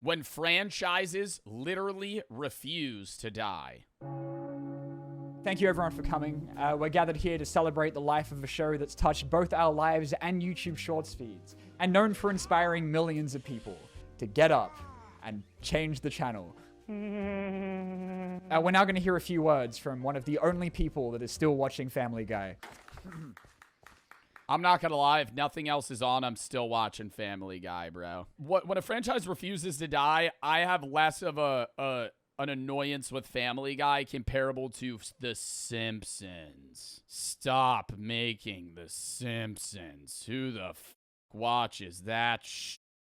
When franchises literally refuse to die. Thank you everyone for coming. We're gathered here to celebrate the life of a show that's touched both our lives and YouTube Shorts feeds, and known for inspiring millions of people to get up and change the channel. We're now going to hear a few words from one of the only people that is still watching Family Guy. I'm not going to lie, if nothing else is on, I'm still watching Family Guy, bro. When a franchise refuses to die, I have less of an annoyance with Family Guy comparable to The Simpsons. Stop making The Simpsons. Who the f watches that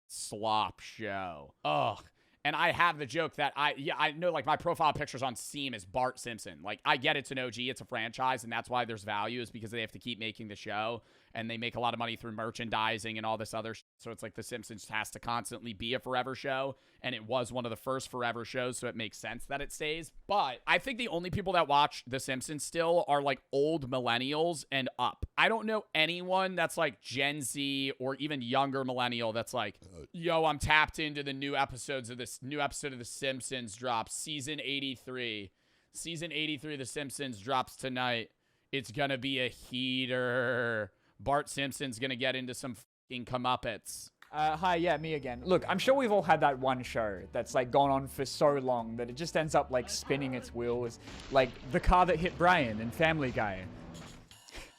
slop show? Ugh. And I have the joke that I know, like, my profile pictures on Steam is Bart Simpson. Like, I get it's an OG, it's a franchise, and that's why there's value, is because they have to keep making the show, and they make a lot of money through merchandising and all this other shit. So it's like The Simpsons has to constantly be a forever show, and it was one of the first forever shows, so it makes sense that it stays. But I think the only people that watch The Simpsons still are, like, old millennials and up. I don't know anyone that's, like, Gen Z or even younger millennial that's like, yo, I'm tapped into the new episodes of this new episode of The Simpsons drops. Season 83. Season 83 of The Simpsons drops tonight. It's gonna be a heater. Bart Simpson's gonna get into some fucking comeuppets. Hi, yeah, me again. Look, I'm sure we've all had that one show that's, like, gone on for so long that it just ends up, like, spinning its wheels. Like, the car that hit Brian in Family Guy.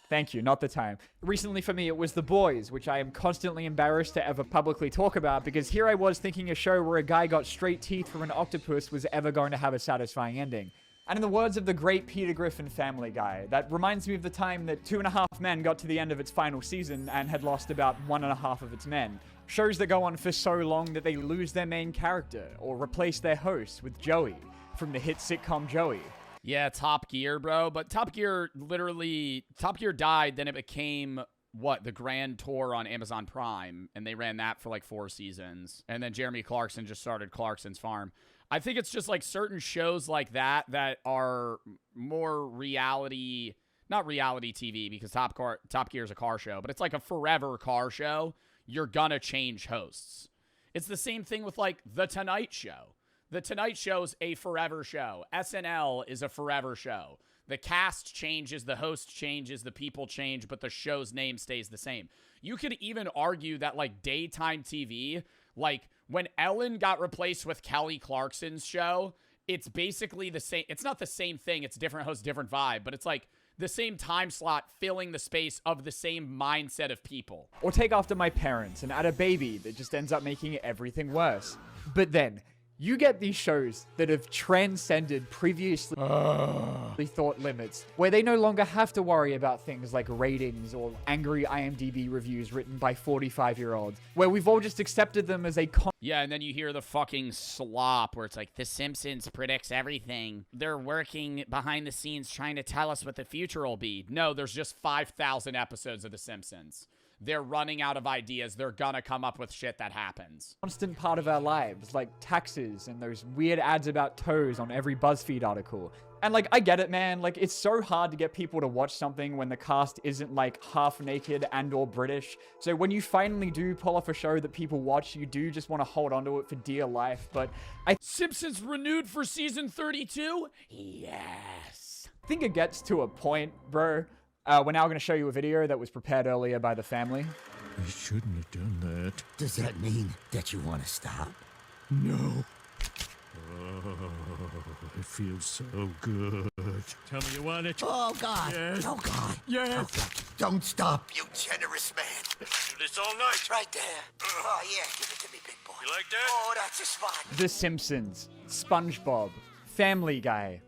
Thank you, not the time. Recently for me, it was The Boys, which I am constantly embarrassed to ever publicly talk about, because here I was thinking a show where a guy got straight teeth from an octopus was ever going to have a satisfying ending. And in the words of the great Peter Griffin Family Guy, that reminds me of the time that 2.5 Men got to the end of its final season and had lost about 1.5 of its men. Shows that go on for so long that they lose their main character, or replace their host with Joey, from the hit sitcom Joey. Yeah, Top Gear, bro. But Top Gear died, then it became, the Grand Tour on Amazon Prime, and they ran that for like 4 seasons. And then Jeremy Clarkson just started Clarkson's Farm. I think it's just like certain shows like that that are more reality, not reality TV, because Top Gear is a car show, but it's like a forever car show. You're gonna change hosts. It's the same thing with like The Tonight Show. The Tonight Show's a forever show. SNL is a forever show. The cast changes, the host changes, the people change, but the show's name stays the same. You could even argue that, like, daytime TV, like, when Ellen got replaced with Kelly Clarkson's show, it's basically the same. It's not the same thing. It's different host, different vibe, but it's like the same time slot filling the space of the same mindset of people. Or take after my parents and add a baby that just ends up making everything worse. But then, you get these shows that have transcended previously thought limits, where they no longer have to worry about things like ratings or angry IMDb reviews written by 45-year-olds, where we've all just accepted them as a Yeah, and then you hear the fucking slop where it's like, The Simpsons predicts everything. They're working behind the scenes trying to tell us what the future will be. No, there's just 5,000 episodes of The Simpsons. They're running out of ideas. They're gonna come up with shit that happens. constant part of our lives, like taxes and those weird ads about toes on every BuzzFeed article. And, like, I get it, man. Like, it's so hard to get people to watch something when the cast isn't, like, half naked and or British. So when you finally do pull off a show that people watch, you do just want to hold onto it for dear life. But Simpsons renewed for season 32? Yes. think it gets to a point, bro. We're now going to show you a video that was prepared earlier by the family. I shouldn't have done that. Does that mean that you want to stop? No. Oh, it feels so good. Tell me you want it. Oh, God. Yes. Oh, God. Yes. Oh, God. Don't stop, you generous man. Do this all night. Right there. Oh, yeah. Give it to me, big boy. You like that? Oh, that's a spot. The Simpsons, SpongeBob, Family Guy.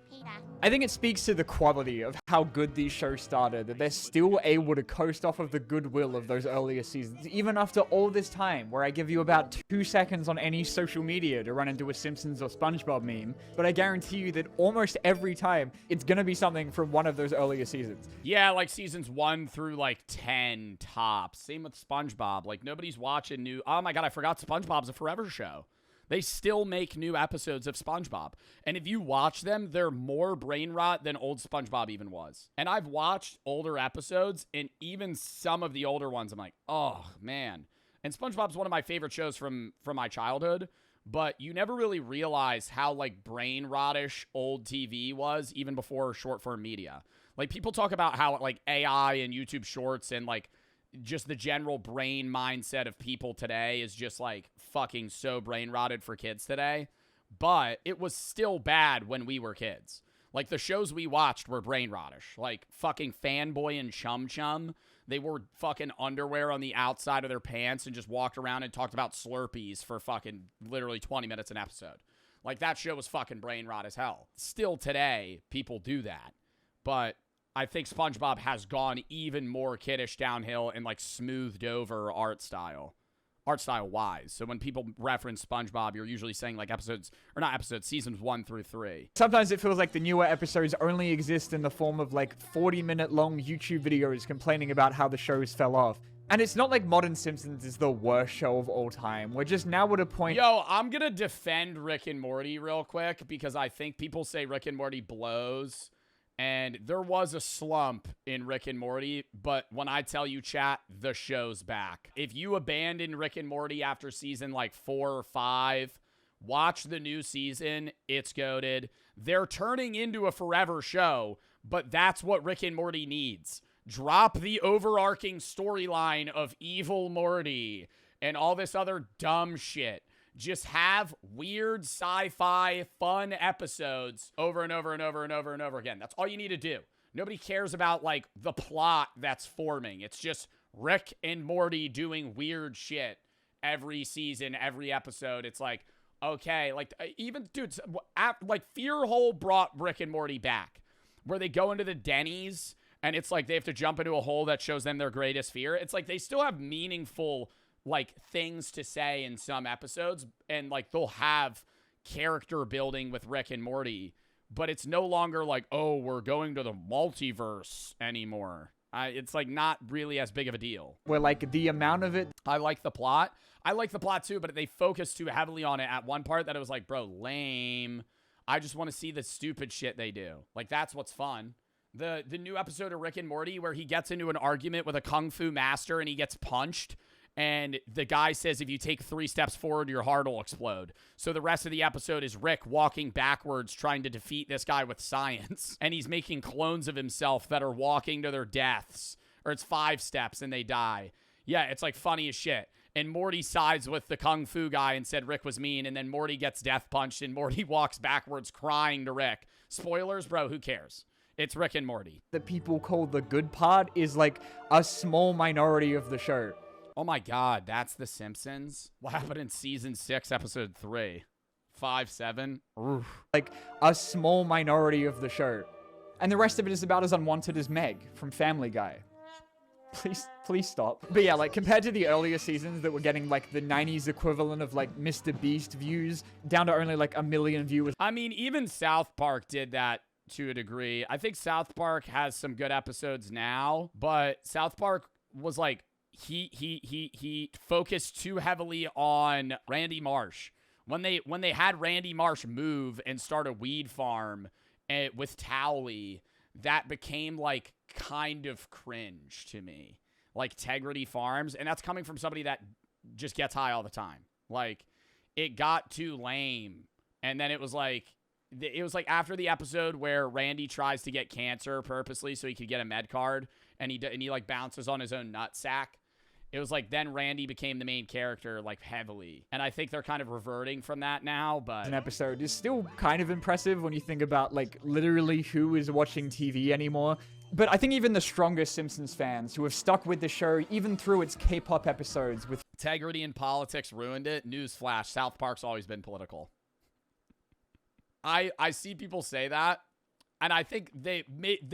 I think it speaks to the quality of how good these shows started, that they're still able to coast off of the goodwill of those earlier seasons, even after all this time, where I give you about 2 seconds on any social media to run into a Simpsons or SpongeBob meme, but I guarantee you that almost every time, it's gonna be something from one of those earlier seasons. Yeah, like seasons 1 through like 10 tops. Same with SpongeBob. Like, nobody's watching new... Oh my god, I forgot SpongeBob's a forever show. They still make new episodes of SpongeBob. And if you watch them, they're more brain rot than old SpongeBob even was. And I've watched older episodes, and even some of the older ones, I'm like, oh, man. And SpongeBob's one of my favorite shows from my childhood. but you never really realize how like brain rottish old TV was even before short form media. Like people talk about how like AI and YouTube shorts and like just the general brain mindset of people today is just like fucking so brain rotted for kids today. But it was still bad when we were kids. Like the shows we watched were brain rottish. Like fucking Fanboy and Chum Chum. They wore fucking underwear on the outside of their pants and just walked around and talked about Slurpees for fucking literally 20 minutes an episode. Like that show was fucking brain rot as hell. Still today, people do that. But I think SpongeBob has gone even more kiddish downhill and like smoothed over art style wise. So when people reference SpongeBob, you're usually saying like seasons 1 through 3. Sometimes it feels like the newer episodes only exist in the form of like 40-minute long YouTube videos complaining about how the shows fell off. And it's not like Modern Simpsons is the worst show of all time. We're just now at a point... Yo, I'm gonna defend Rick and Morty real quick because I think people say Rick and Morty blows. And there was a slump in Rick and Morty, but when I tell you, chat, the show's back. If you abandon Rick and Morty after season like 4 or 5, watch the new season. It's goated. They're turning into a forever show, but that's what Rick and Morty needs. Drop the overarching storyline of evil Morty and all this other dumb shit. Just have weird sci-fi fun episodes over and over and over and over and over again. That's all you need to do. Nobody cares about like the plot that's forming. It's just Rick and Morty doing weird shit every season, every episode. It's like, okay, like even dudes like Fear Hole brought Rick and Morty back where they go into the Denny's and it's like they have to jump into a hole that shows them their greatest fear. It's like they still have meaningful like things to say in some episodes and like they'll have character building with Rick and Morty, but it's no longer like, oh, we're going to the multiverse anymore. It's like not really as big of a deal. Where like the amount of it... I like the plot. I like the plot too, but they focused too heavily on it at one part that it was like, bro, lame. I just want to see the stupid shit they do. Like that's what's fun. The new episode of Rick and Morty where he gets into an argument with a kung fu master and he gets punched. And the guy says, if you take 3 steps forward, your heart will explode. So the rest of the episode is Rick walking backwards, trying to defeat this guy with science. And he's making clones of himself that are walking to their deaths. Or it's 5 steps and they die. Yeah, it's like funny as shit. And Morty sides with the kung fu guy and said Rick was mean. And then Morty gets death punched and Morty walks backwards crying to Rick. Spoilers, bro, who cares? It's Rick and Morty. That people call the good part is like a small minority of the show. Oh my God, that's The Simpsons? What happened in season 6, episode 3? 5, 7? Oof. Like a small minority of the show. And the rest of it is about as unwanted as Meg from Family Guy. Please stop. But yeah, like compared to the earlier seasons that were getting like the 90s equivalent of like Mr. Beast views down to only like 1 million viewers. I mean, even South Park did that to a degree. I think South Park has some good episodes now, but South Park was like, he focused too heavily on Randy Marsh. When they had Randy Marsh move and start a weed farm with Towley, that became like kind of cringe to me. Like Integrity Farms, and that's coming from somebody that just gets high all the time. Like it got too lame, and then it was like after the episode where Randy tries to get cancer purposely so he could get a med card, and he like bounces on his own nutsack. It was like then Randy became the main character like heavily. And I think they're kind of reverting from that now, but... An episode is still kind of impressive when you think about like literally who is watching TV anymore. But I think even the strongest Simpsons fans who have stuck with the show even through its K-pop episodes with... Integrity and politics ruined it. Newsflash, South Park's always been political. I see people say that. And I think they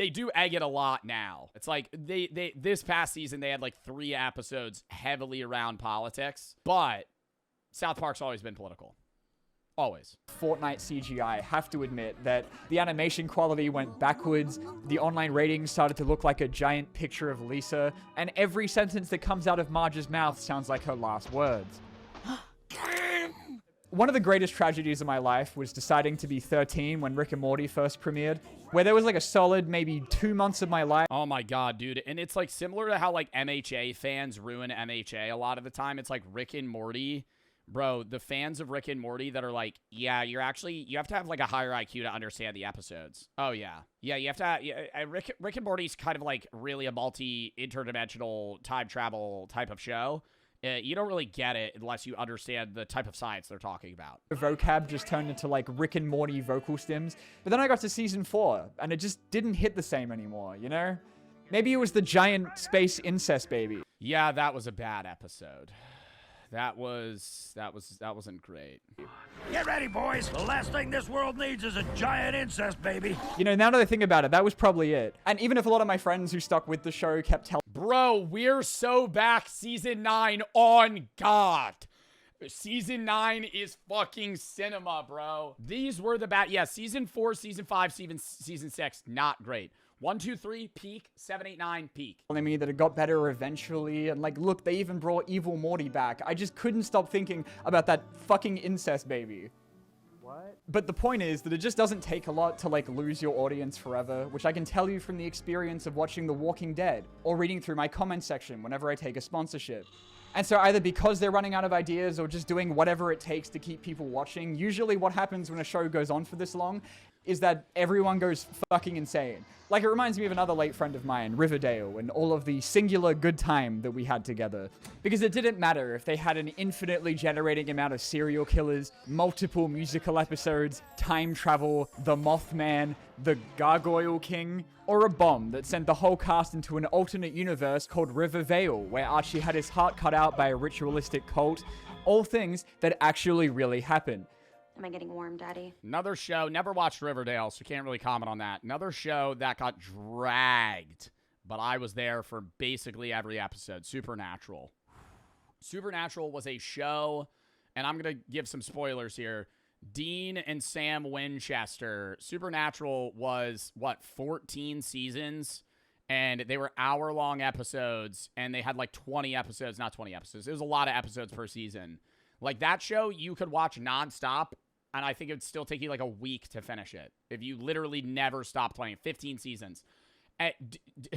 do egg it a lot now. It's like they this past season they had like 3 episodes heavily around politics, but South Park's always been political. Always. Fortnite CGI, have to admit that the animation quality went backwards, the online ratings started to look like a giant picture of Lisa, and every sentence that comes out of Marge's mouth sounds like her last words. One of the greatest tragedies of my life was deciding to be 13 when Rick and Morty first premiered, where there was like a solid maybe 2 months of my life. Oh my God, dude. And it's like similar to how like MHA fans ruin MHA a lot of the time. It's like Rick and Morty Bro, the fans of Rick and Morty that are like, yeah, you have to have like a higher IQ to understand the episodes. Oh yeah. Yeah, you have to Rick and Morty's kind of like really a multi-interdimensional time travel type of show. You don't really get it unless you understand the type of science they're talking about. The vocab just turned into like Rick and Morty vocal stems. But then I got to season 4 and it just didn't hit the same anymore, you know? Maybe it was the giant space incest baby. Yeah, that was a bad episode. That wasn't great. Get ready, boys. The last thing this world needs is a giant incest baby. You know, now that I think about it, that was probably it. And even if a lot of my friends who stuck with the show kept telling Bro, we're so back season 9 on God. Season 9 is fucking cinema, bro. These were the bad. Yeah, season 4, season 5, season 6, not great. 1, 2, 3, peak. 7, 8, 9, peak. telling me that it got better eventually, and like, look, they even brought evil Morty back. I just couldn't stop thinking about that fucking incest baby. What? But the point is that it just doesn't take a lot to like lose your audience forever, which I can tell you from the experience of watching The Walking Dead or reading through my comment section whenever I take a sponsorship. And so either because they're running out of ideas or just doing whatever it takes to keep people watching, usually what happens when a show goes on for this long is that everyone goes fucking insane. Like, it reminds me of another late friend of mine, Riverdale, and all of the singular good time that we had together. Because it didn't matter if they had an infinitely generating amount of serial killers, multiple musical episodes, time travel, the Mothman, the Gargoyle King, or a bomb that sent the whole cast into an alternate universe called Rivervale, where Archie had his heart cut out by a ritualistic cult. All things that actually really happen. Am I getting warm, Daddy? Another show, never watched Riverdale, so can't really comment on that. Another show that got dragged, but I was there for basically every episode. Supernatural. Supernatural was a show, and I'm going to give some spoilers here. Dean and Sam Winchester. Supernatural was, 14 seasons? And they were hour-long episodes, and they had like 20 episodes. Not 20 episodes. It was a lot of episodes per season. Like, that show, you could watch nonstop, and I think it would still take you like a week to finish it. If you literally never stopped playing. 15 seasons.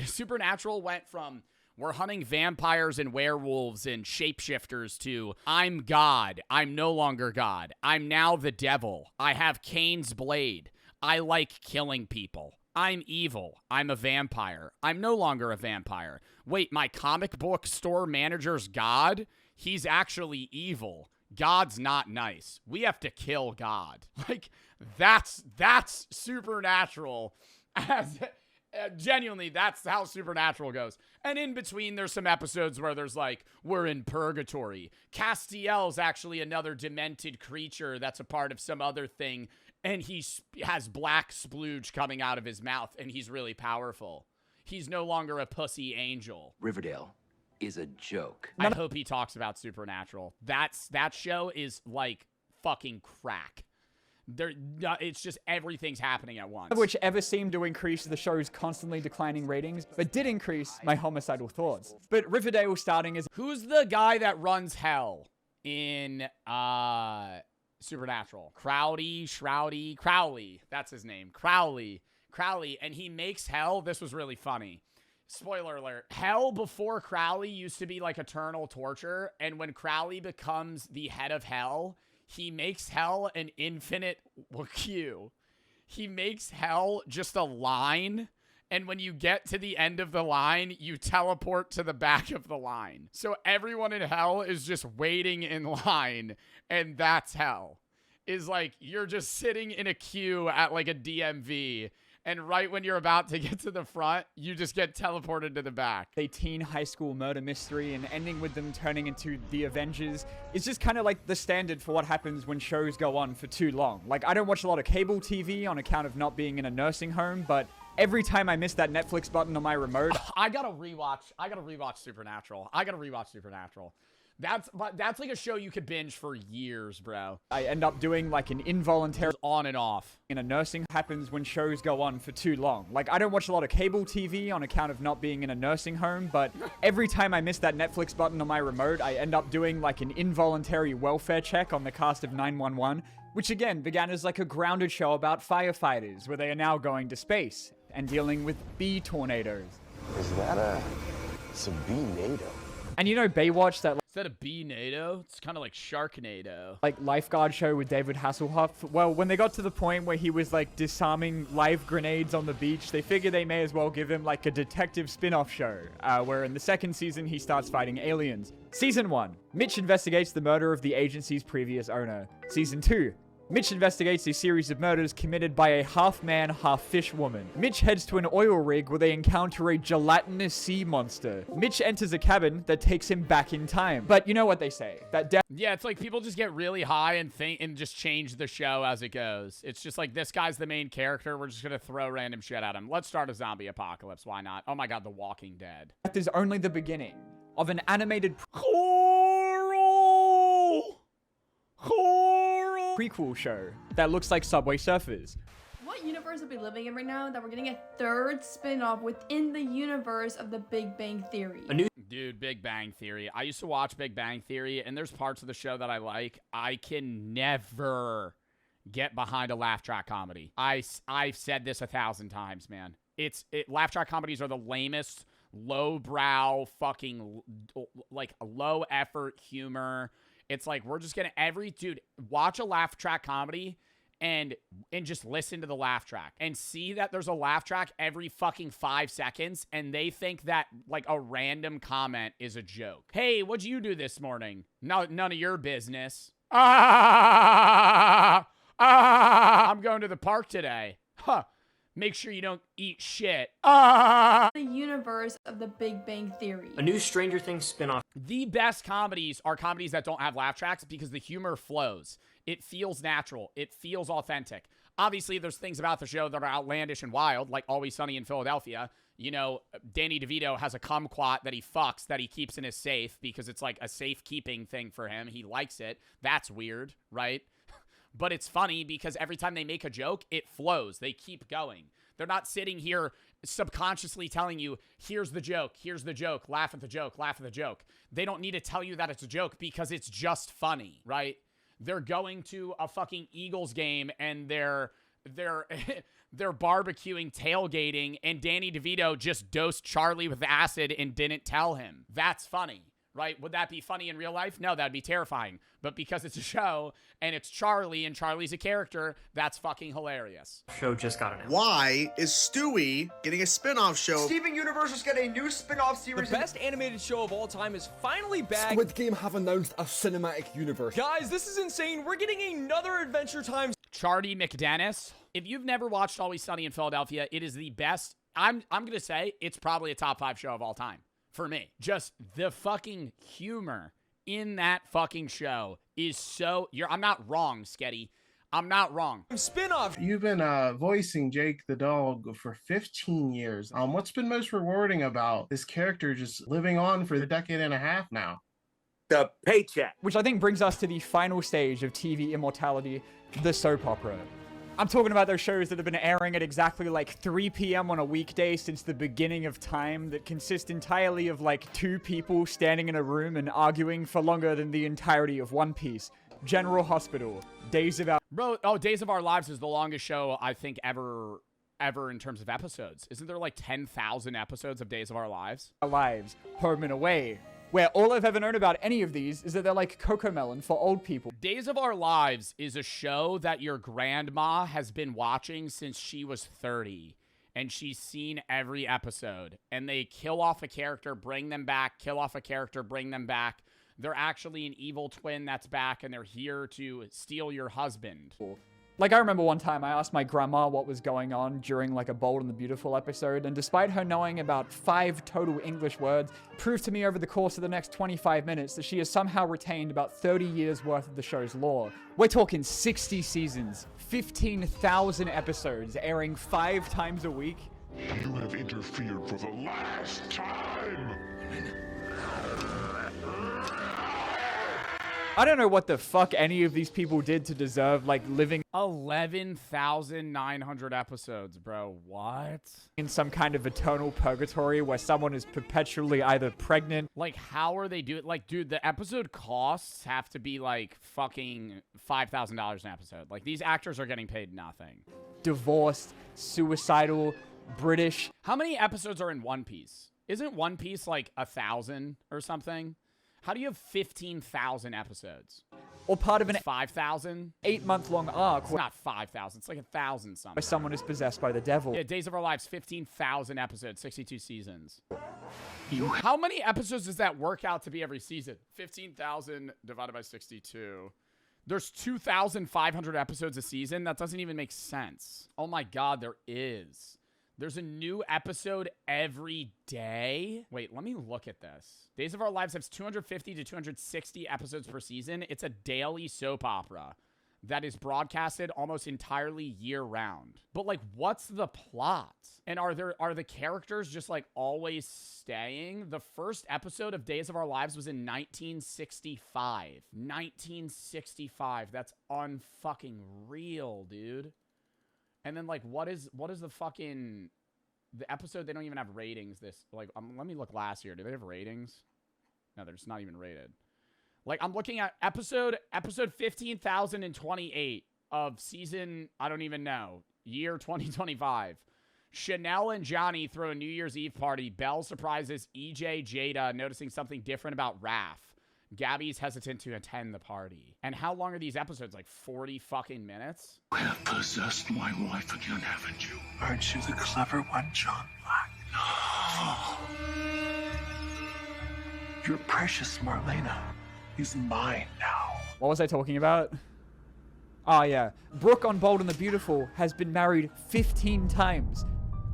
Supernatural went from, we're hunting vampires and werewolves and shapeshifters to, I'm God. I'm no longer God. I'm now the devil. I have Cain's blade. I like killing people. I'm evil. I'm a vampire. I'm no longer a vampire. Wait, my comic book store manager's God? He's actually evil. God's not nice. We have to kill God. Like, that's Supernatural. Genuinely, that's how Supernatural goes. And in between, there's some episodes where there's like, we're in purgatory. Castiel's actually another demented creature that's a part of some other thing, and he has black splooge coming out of his mouth, and he's really powerful. He's no longer a pussy angel. Riverdale is a joke. I hope he talks about Supernatural. That show is like fucking crack. It's just everything's happening at once. Which ever seemed to increase the show's constantly declining ratings, but did increase my homicidal thoughts. But Riverdale starting as... Who's the guy that runs hell in Supernatural? Crowley. That's his name. Crowley. And he makes hell. This was really funny. Spoiler alert. Hell before Crowley used to be like eternal torture. And when Crowley becomes the head of hell, he makes hell an infinite queue. He makes hell just a line. And when you get to the end of the line, you teleport to the back of the line. So everyone in hell is just waiting in line. And that's hell. Is like, you're just sitting in a queue at like a DMV. And right when you're about to get to the front, you just get teleported to the back. A teen high school murder mystery and ending with them turning into the Avengers is just kind of like the standard for what happens when shows go on for too long. Like, I don't watch a lot of cable TV on account of not being in a nursing home, but every time I miss that Netflix button on my remote... I gotta rewatch Supernatural. That's like a show you could binge for years, bro. I end up doing like an involuntary on and off. In a nursing happens when shows go on for too long. Like, I don't watch a lot of cable TV on account of not being in a nursing home, but every time I miss that Netflix button on my remote, I end up doing like an involuntary welfare check on the cast of 911, which again began as like a grounded show about firefighters, where they are now going to space and dealing with bee tornadoes. Is that it's a bee NATO? And you know Baywatch, that... Instead of B-NATO, it's kind of like Sharknado. like lifeguard show with David Hasselhoff. Well, when they got to the point where he was like disarming live grenades on the beach, they figured they may as well give him like a detective spin-off show, where in the second season he starts fighting aliens. Season 1, Mitch investigates the murder of the agency's previous owner. Season 2, Mitch investigates a series of murders committed by a half-man, half-fish woman. Mitch heads to an oil rig where they encounter a gelatinous sea monster. Mitch enters a cabin that takes him back in time. But you know what they say, that death Yeah, it's like people just get really high and think and just change the show as it goes. It's just like, this guy's the main character. We're just going to throw random shit at him. Let's start a zombie apocalypse. Why not? Oh my God, The Walking Dead. is only the beginning of an animated prequel show that looks like Subway Surfers. What universe are we living in right now that we're getting a third spin-off within the universe of the Big Bang Theory? Dude, Big Bang Theory. I used to watch Big Bang Theory, and there's parts of the show that I like. I can never get behind a laugh track comedy. I've said this 1,000 times, man. Laugh track comedies are the lamest, low-brow, fucking, like, low-effort humor. It's like, we're just gonna, dude, watch a laugh track comedy and just listen to the laugh track and see that there's a laugh track every fucking 5 seconds, and they think that like a random comment is a joke. Hey, what'd you do this morning? No, none of your business. I'm going to the park today. Huh. Make sure you don't eat shit. The universe of the Big Bang Theory. A new Stranger Things spin-off. The best comedies are comedies that don't have laugh tracks because the humor flows. It feels natural. It feels authentic. Obviously, there's things about the show that are outlandish and wild, like Always Sunny in Philadelphia. You know, Danny DeVito has a kumquat that he fucks that he keeps in his safe because it's like a safekeeping thing for him. He likes it. That's weird, right? But it's funny because every time they make a joke, it flows. They keep going. They're not sitting here subconsciously telling you, here's the joke, laugh at the joke, laugh at the joke. They don't need to tell you that it's a joke because it's just funny, right? They're going to a fucking Eagles game and they're barbecuing, tailgating, and Danny DeVito just dosed Charlie with acid and didn't tell him. That's funny. Right? Would that be funny in real life? No, that'd be terrifying. But because it's a show and it's Charlie and Charlie's a character, that's fucking hilarious. Show just got announced. Why is Stewie getting a spin-off show? Steven Universe is getting a new spin-off series. The best animated show of all time is finally back. Squid Game have announced a cinematic universe. Guys, this is insane. We're getting another Adventure Time. Charlie McDennis. If you've never watched Always Sunny in Philadelphia, it is the best. I'm going to say it's probably a top 5 show of all time. For me, just the fucking humor in that fucking show is so... I'm not wrong, Sketty. I'm not wrong. Spin-off. You've been voicing Jake the dog for 15 years. What's been most rewarding about this character just living on for a decade and a half now? The paycheck. Which I think brings us to the final stage of TV immortality, the soap opera. I'm talking about those shows that have been airing at exactly like 3 p.m. on a weekday since the beginning of time that consist entirely of like 2 people standing in a room and arguing for longer than the entirety of One Piece. General Hospital, Days of Our... Bro, Days of Our Lives is the longest show I think ever in terms of episodes. Isn't there like 10,000 episodes of Days of Our Lives? Lives, Home and Away, where all I've ever known about any of these is that they're like Cocomelon for old people. Days of Our Lives is a show that your grandma has been watching since she was 30, and she's seen every episode. And they kill off a character, bring them back, kill off a character, bring them back. They're actually an evil twin that's back, and they're here to steal your husband. Like, I remember one time I asked my grandma what was going on during like a Bold and the Beautiful episode, and despite her knowing about 5 total English words, proved to me over the course of the next 25 minutes that she has somehow retained about 30 years worth of the show's lore. We're talking 60 seasons, 15,000 episodes, airing 5 times a week. You have interfered for the last time. I don't know what the fuck any of these people did to deserve, like, living 11,900 episodes, bro. What? in some kind of eternal purgatory where someone is perpetually either pregnant. Like, how are they doing? Like, dude, the episode costs have to be, like, fucking $5,000 an episode. Like, these actors are getting paid nothing. Divorced, suicidal, British. How many episodes are in One Piece? Isn't One Piece, like, 1,000 or something? How do you have 15,000 episodes? Or part of an 5,000? 8-month-long arc It's not 5,000. It's like 1,000 something. where someone is possessed by the devil. Yeah, Days of Our Lives, 15,000 episodes, 62 seasons. How many episodes does that work out to be every season? 15,000 divided by 62. There's 2,500 episodes a season? That doesn't even make sense. Oh my God, there is. There's a new episode every day. Wait, let me look at this. Days of Our Lives has 250 to 260 episodes per season. It's a daily soap opera that is broadcasted almost entirely year-round. But, like, what's the plot? And are the characters just, like, always staying? The first episode of Days of Our Lives was in 1965. 1965. That's unfucking real, dude. And then, like, what is the fucking... The episode, they don't even have ratings this... Like, let me look last year. Do they have ratings? No, they're just not even rated. Like, I'm looking at episode 15,028 of season, I don't even know, year 2025. Chanel and Johnny throw a New Year's Eve party. Belle surprises EJ Jada, noticing something different about Raph. Gabby's hesitant to attend the party. And how long are these episodes? Like 40 fucking minutes? You have possessed my wife again, haven't you? Aren't you the clever one, John Black? Your precious Marlena is mine now. What was I talking about? Oh, yeah. Brooke on Bold and the Beautiful has been married 15 times.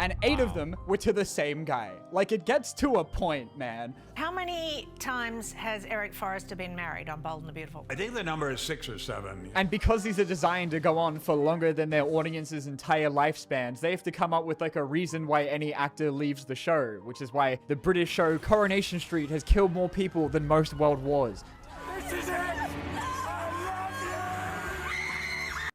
And 8 of them were to the same guy. Like, it gets to a point, man. How many times has Eric Forrester been married on Bold and the Beautiful? I think the number is 6 or 7. And because these are designed to go on for longer than their audience's entire lifespans, they have to come up with, like, a reason why any actor leaves the show, which is why the British show Coronation Street has killed more people than most world wars. This is it!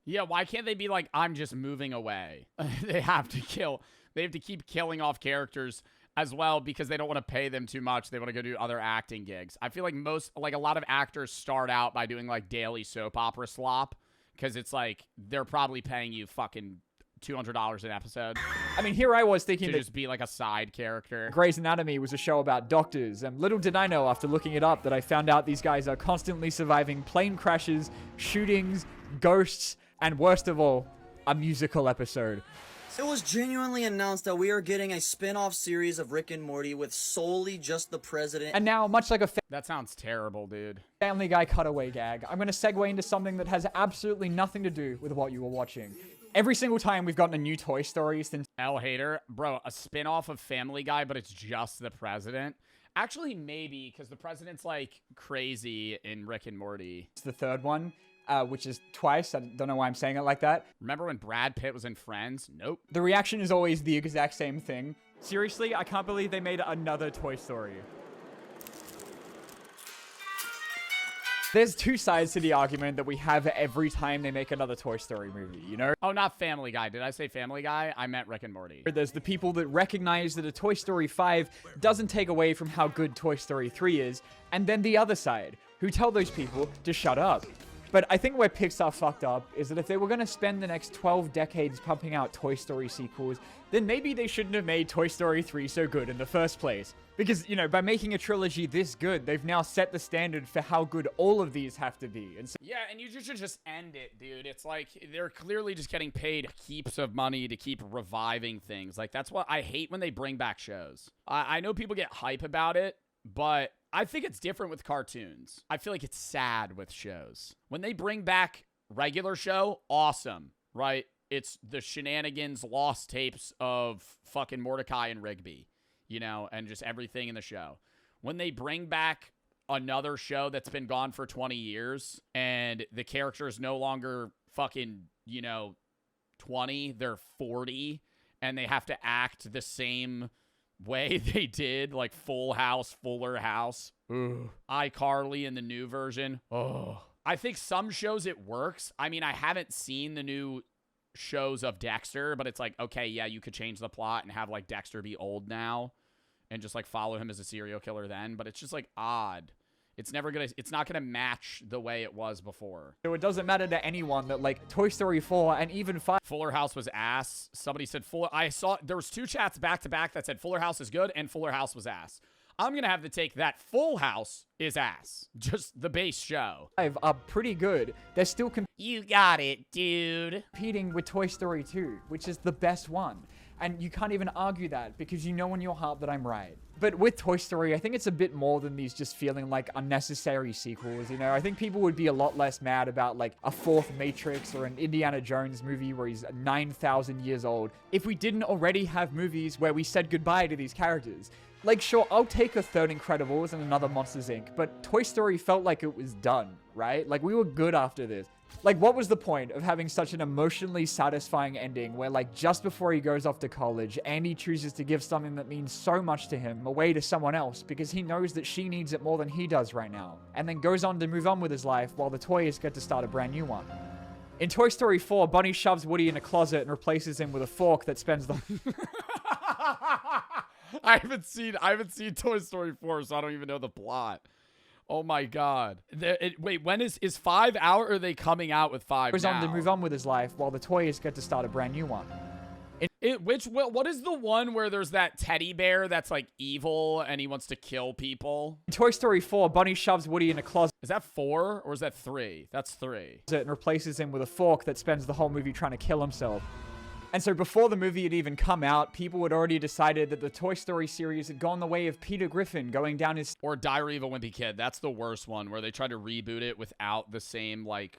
Yeah, why can't they be like, I'm just moving away? They have to keep killing off characters as well because they don't want to pay them too much. They want to go do other acting gigs. I feel like a lot of actors start out by doing like daily soap opera slop because it's like they're probably paying you fucking $200 an episode. I mean, here I was thinking to just be like a side character. Grey's Anatomy was a show about doctors, and little did I know after looking it up that I found out these guys are constantly surviving plane crashes, shootings, ghosts, and worst of all, a musical episode. It was genuinely announced that we are getting a spin-off series of Rick and Morty with solely just the president. And now, much like a that sounds terrible, dude. Family Guy cutaway gag, I'm going to segue into something that has absolutely nothing to do with what you were watching. Every single time we've gotten a new Toy Story since... El Hater, bro, a spin-off of Family Guy, but it's just the president. Actually, maybe, because the president's, like, crazy in Rick and Morty. It's the third one. Which is twice. I don't know why I'm saying it like that. Remember when Brad Pitt was in Friends? Nope. The reaction is always the exact same thing. Seriously, I can't believe they made another Toy Story. There's two sides to the argument that we have every time they make another Toy Story movie, you know? Oh, not Family Guy. Did I say Family Guy? I meant Rick and Morty. There's the people that recognize that a Toy Story 5 doesn't take away from how good Toy Story 3 is, and then the other side, who tell those people to shut up. But I think where Pixar fucked up is that if they were going to spend the next 12 decades pumping out Toy Story sequels, then maybe they shouldn't have made Toy Story 3 so good in the first place. Because, you know, by making a trilogy this good, they've now set the standard for how good all of these have to be. And so yeah, and you should just end it, dude. It's like they're clearly just getting paid heaps of money to keep reviving things. Like, that's what I hate when they bring back shows. I know people get hype about it, but I think it's different with cartoons. I feel like it's sad with shows. When they bring back regular show, awesome, right? It's the shenanigans, lost tapes of fucking Mordecai and Rigby, you know, and just everything in the show. When they bring back another show that's been gone for 20 years and the character is no longer fucking, you know, 20, they're 40, and they have to act the same way they did, like Full House, Fuller House, iCarly in the new version. I think some shows it works. I mean, I haven't seen the new shows of Dexter, but it's like, okay, yeah, you could change the plot and have like Dexter be old now and just like follow him as a serial killer then, but it's just like odd. It's not gonna match the way it was before. So it doesn't matter to anyone that like Toy Story 4 and even 5. Fuller House was ass. Somebody said I saw there was two chats back to back that said Fuller House is good and Fuller House was ass. I'm going to have to take that Full House is ass. Just the base show. Are pretty good. They're still You got it, dude. competing with Toy Story 2, which is the best one. And you can't even argue that because you know in your heart that I'm right. But with Toy Story, I think it's a bit more than these just feeling like unnecessary sequels, you know? I think people would be a lot less mad about like a fourth Matrix or an Indiana Jones movie where he's 9,000 years old if we didn't already have movies where we said goodbye to these characters. Like, sure, I'll take a third Incredibles and another Monsters, Inc., but Toy Story felt like it was done, right? Like, we were good after this. Like, what was the point of having such an emotionally satisfying ending where, like, just before he goes off to college, Andy chooses to give something that means so much to him away to someone else because he knows that she needs it more than he does right now, and then goes on to move on with his life while the toys get to start a brand new one. In Toy Story 4, Bunny shoves Woody in a closet and replaces him with a fork that spends the... I haven't seen Toy Story 4, so I don't even know the plot. Oh my god. Wait, when is 5 out, or are they coming out with 5 goes now? on to move on with his life while the toys get to start a brand new one. What is the one where there's that teddy bear that's like evil and he wants to kill people? In Toy Story 4, Bunny shoves Woody in a closet. Is that 4 or is that 3? That's 3. And replaces him with a fork that spends the whole movie trying to kill himself. And so before the movie had even come out, people had already decided that the Toy Story series had gone the way of Peter Griffin going down his... Or Diary of a Wimpy Kid. That's the worst one, where they tried to reboot it without the same, like,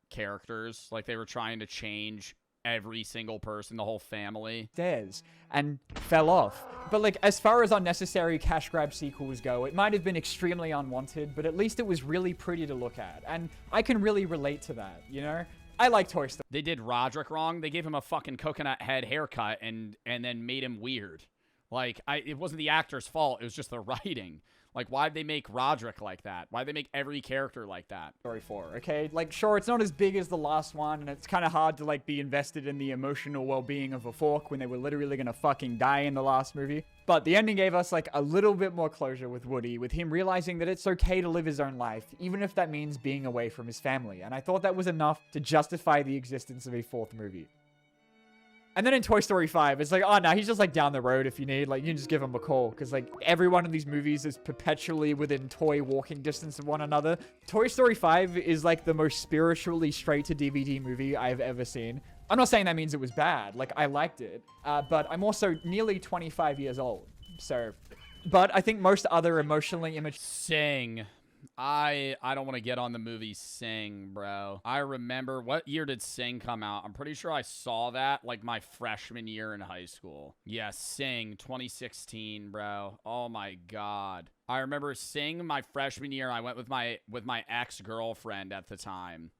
characters. Like, they were trying to change every single person, the whole family. Stairs and fell off. But, like, as far as unnecessary cash grab sequels go, it might have been extremely unwanted, but at least it was really pretty to look at. And I can really relate to that, you know? I like Toy Story. They did Roderick wrong. They gave him a fucking coconut head haircut and then made him weird. Like, it wasn't the actor's fault. It was just the writing. Like, why'd they make Roderick like that? Why'd they make every character like that? Story 4, okay? Like, sure, it's not as big as the last one, and it's kind of hard to, like, be invested in the emotional well-being of a fork when they were literally gonna fucking die in the last movie. But the ending gave us, like, a little bit more closure with Woody, with him realizing that it's okay to live his own life, even if that means being away from his family. And I thought that was enough to justify the existence of a fourth movie. And then in Toy Story 5, it's like, oh, no, he's just, like, down the road if you need. Like, you can just give him a call. Because, like, every one of these movies is perpetually within toy walking distance of one another. Toy Story 5 is, like, the most spiritually straight-to-DVD movie I've ever seen. I'm not saying that means it was bad. Like, I liked it. But I'm also nearly 25 years old. So... But I think most other emotionally immature... Sing. I don't want to get on the movie Sing, bro. I remember, what year did Sing come out? I'm pretty sure I saw that like my freshman year in high school. Yeah, Sing, 2016, bro. Oh my god. I remember Sing my freshman year. I went with my ex-girlfriend at the time.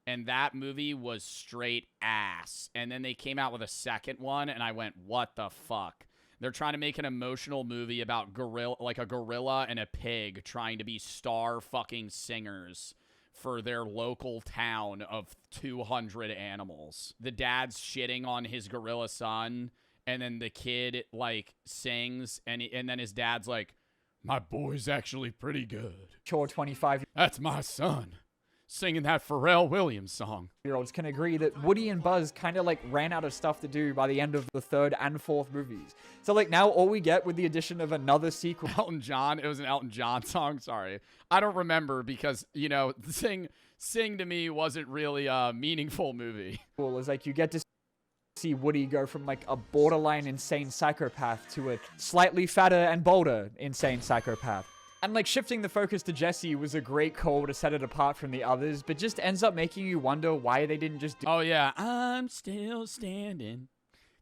And that movie was straight ass. And then they came out with a second one, and I went, what the fuck? They're trying to make an emotional movie about a gorilla and a pig trying to be star fucking singers for their local town of 200 animals. The dad's shitting on his gorilla son, and then the kid, like, sings, and then his dad's like, my boy's actually pretty good. Sure, 25. That's my son. Singing that Pharrell Williams song. Year-olds can agree that Woody and Buzz kind of like ran out of stuff to do by the end of the third and fourth movies. So like now all we get with the addition of another sequel. Elton John. It was an Elton John song. Sorry. I don't remember because, you know, Sing to me wasn't really a meaningful movie. Cool is like you get to see Woody go from like a borderline insane psychopath to a slightly fatter and bolder insane psychopath. And, like, shifting the focus to Jesse was a great call to set it apart from the others, but just ends up making you wonder why they didn't just do... Oh, yeah. I'm still standing.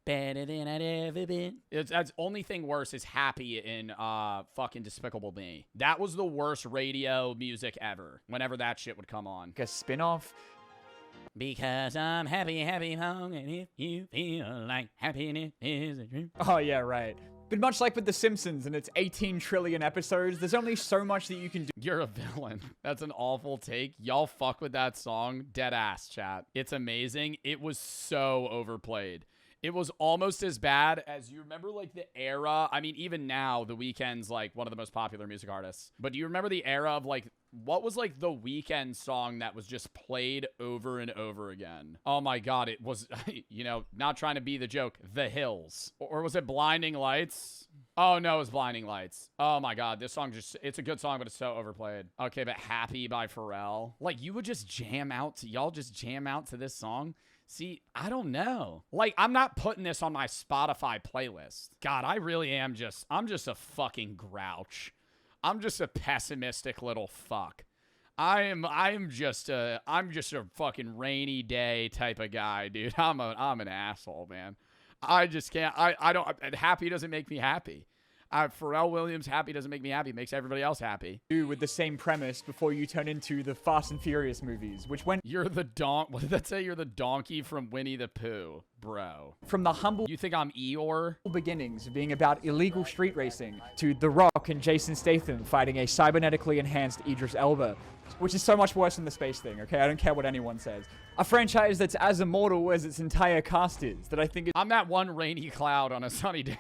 Better than I'd ever been. That's only thing worse is Happy in fucking Despicable Me. That was the worst radio music ever, whenever that shit would come on. Like a spin-off. Because I'm happy, happy, home, and if you feel like happiness is a dream. Oh, yeah, right. But much like with The Simpsons and its 18 trillion episodes, there's only so much that you can do. You're a villain. That's an awful take. Y'all fuck with that song. Dead ass, chat. It's amazing. It was so overplayed. It was almost as bad as, you remember, like, the era. I mean, even now, The Weeknd's, like, one of the most popular music artists. But do you remember the era of, like, what was, like, the Weeknd song that was just played over and over again? Oh, my God. It was, you know, not trying to be the joke, The Hills. Or was it Blinding Lights? Oh, no, it's Blinding Lights. Oh, my God. This song just... It's a good song, but it's so overplayed. Okay, but Happy by Pharrell. Like, you would just jam out to... Y'all just jam out to this song? See, I don't know. Like, I'm not putting this on my Spotify playlist. God, I really am just... I'm just a fucking grouch. I'm just a pessimistic little fuck. I'm just a fucking rainy day type of guy, dude. I'm an asshole, man. I just can't. I don't. Happy doesn't make me happy. Pharrell Williams happy doesn't make me happy. It makes everybody else happy. With the same premise before you turn into the Fast and Furious movies, which went... You're the what did that say? You're the donkey from Winnie the Pooh, bro. From the humble... You think I'm Eeyore? ...beginnings of being about illegal street racing to The Rock and Jason Statham fighting a cybernetically enhanced Idris Elba, which is so much worse than the space thing, okay? I don't care what anyone says. A franchise that's as immortal as its entire cast is, that I think is... I'm that one rainy cloud on a sunny day.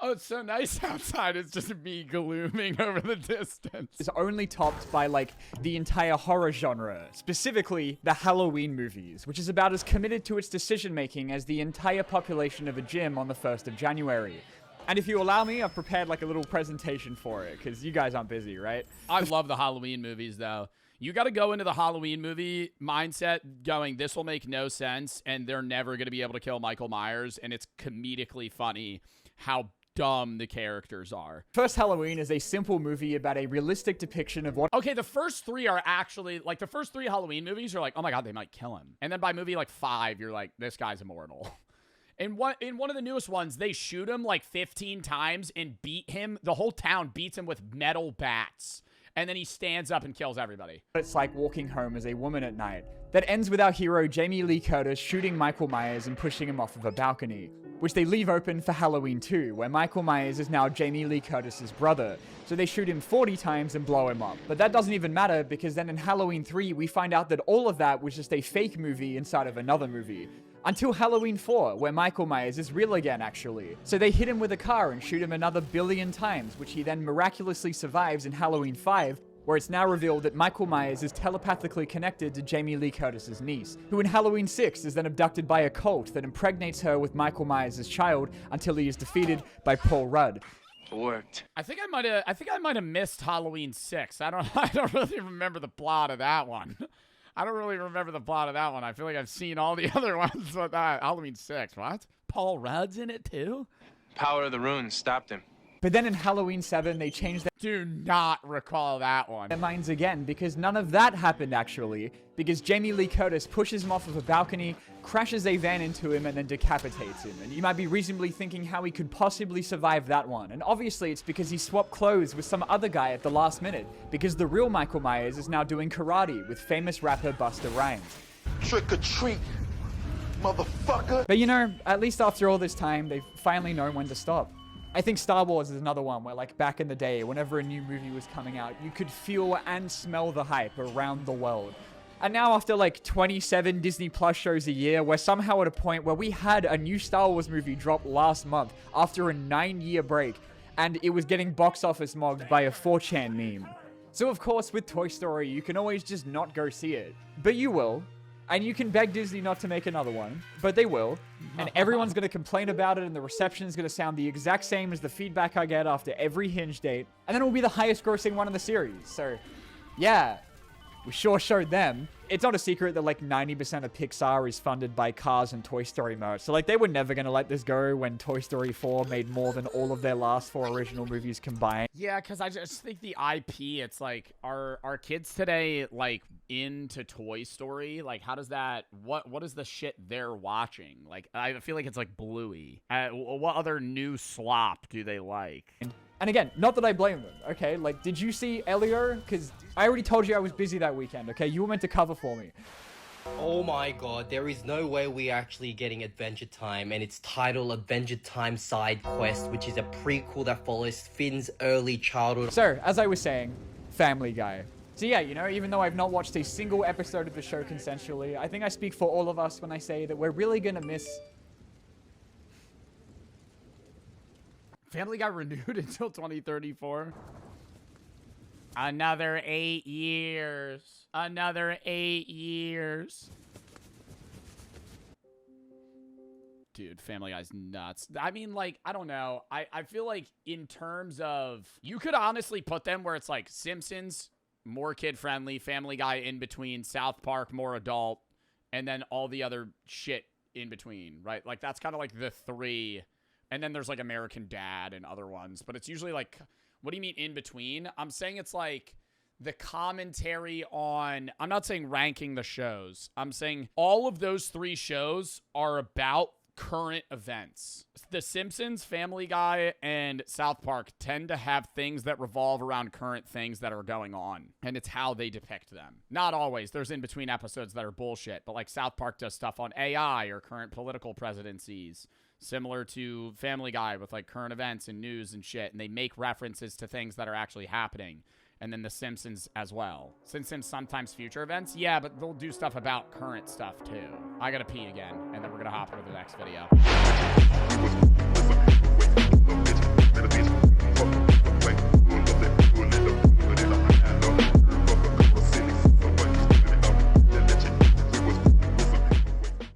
It's so nice outside. It's just me glooming over the distance. It's only topped by, like, the entire horror genre, specifically the Halloween movies, which is about as committed to its decision-making as the entire population of a gym on the 1st of January. And if you allow me, I've prepared, like, a little presentation for it, because you guys aren't busy, right? I love the Halloween movies, though. You got to go into the Halloween movie mindset going, this will make no sense, and they're never going to be able to kill Michael Myers, and it's comedically funny how dumb the characters are. First Halloween is a simple movie about a realistic depiction of what... Okay, the first three are actually, like, the first three Halloween movies are like, oh my God, they might kill him. And then by movie, like, 5, you're like, this guy's immortal. In one of the newest ones, they shoot him, like, 15 times and beat him. The whole town beats him with metal bats. And then he stands up and kills everybody. It's like walking home as a woman at night. That ends with our hero, Jamie Lee Curtis, shooting Michael Myers and pushing him off of a balcony, which they leave open for Halloween 2, where Michael Myers is now Jamie Lee Curtis's brother. So they shoot him 40 times and blow him up. But that doesn't even matter, because then in Halloween 3, we find out that all of that was just a fake movie inside of another movie. Until Halloween 4, where Michael Myers is real again, actually. So they hit him with a car and shoot him another billion times, which he then miraculously survives in Halloween 5, where it's now revealed that Michael Myers is telepathically connected to Jamie Lee Curtis's niece, who in Halloween 6 is then abducted by a cult that impregnates her with Michael Myers' child until he is defeated by Paul Rudd. It worked. I think I might have missed Halloween 6. I don't really remember the plot of that one. I don't really remember the plot of that one. I feel like I've seen all the other ones, but Halloween 6, what? Paul Rudd's in it too? Power of the runes stopped him. But then in Halloween 7, they changed Do not recall that one. their minds again, because none of that happened, actually. Because Jamie Lee Curtis pushes him off of a balcony, crashes a van into him, and then decapitates him. And you might be reasonably thinking how he could possibly survive that one. And obviously, it's because he swapped clothes with some other guy at the last minute. Because the real Michael Myers is now doing karate with famous rapper Busta Rhymes. Trick or treat, motherfucker. But you know, at least after all this time, they've finally known when to stop. I think Star Wars is another one where, like, back in the day, whenever a new movie was coming out, you could feel and smell the hype around the world. And now after, like, 27 Disney Plus shows a year, we're somehow at a point where we had a new Star Wars movie drop last month after a 9-year break, and it was getting box office mogged by a 4chan meme. So of course, with Toy Story, you can always just not go see it. But you will. And you can beg Disney not to make another one, but they will. And everyone's going to complain about it, and the reception is going to sound the exact same as the feedback I get after every Hinge date. And then it will be the highest grossing one in the series. So, yeah, we sure showed them. It's not a secret that, like, 90% of Pixar is funded by Cars and Toy Story merch. So, like, they were never going to let this go when Toy Story 4 made more than all of their last 4 original movies combined. Yeah, because I just think the IP, it's like, are kids today, like, into Toy Story? Like, how does that, what is the shit they're watching? Like, I feel like it's like Bluey. What other new slop do they like? And again, not that I blame them, okay? Like, did you see Elio? Because I already told you I was busy that weekend, okay? You were meant to cover for me. Oh my god, there is no way we're actually getting Adventure Time, and it's titled Adventure Time Side Quest, which is a prequel that follows Finn's early childhood. So, as I was saying, Family Guy. So yeah, you know, even though I've not watched a single episode of the show consensually, I think I speak for all of us when I say that we're really gonna miss... Family Guy renewed until 2034. Another 8 years. Another 8 years. Dude, Family Guy's nuts. I mean, like, I don't know. I feel like in terms of, you could honestly put them where it's like Simpsons, more kid-friendly, Family Guy in between, South Park, more adult, and then all the other shit in between, right? Like, that's kind of like the three. And then there's like American Dad and other ones. But it's usually like, what do you mean in between? I'm saying it's like the commentary on, I'm not saying ranking the shows. I'm saying all of those three shows are about current events. The Simpsons, Family Guy, and South Park tend to have things that revolve around current things that are going on, and it's how they depict them. Not always. There's in-between episodes that are bullshit, but like South Park does stuff on AI or current political presidencies, similar to Family Guy with like current events and news and shit, and they make references to things that are actually happening. And then The Simpsons as well. Simpsons sometimes future events. Yeah, but they'll do stuff about current stuff too. I gotta pee again, and then we're gonna hop into the next video.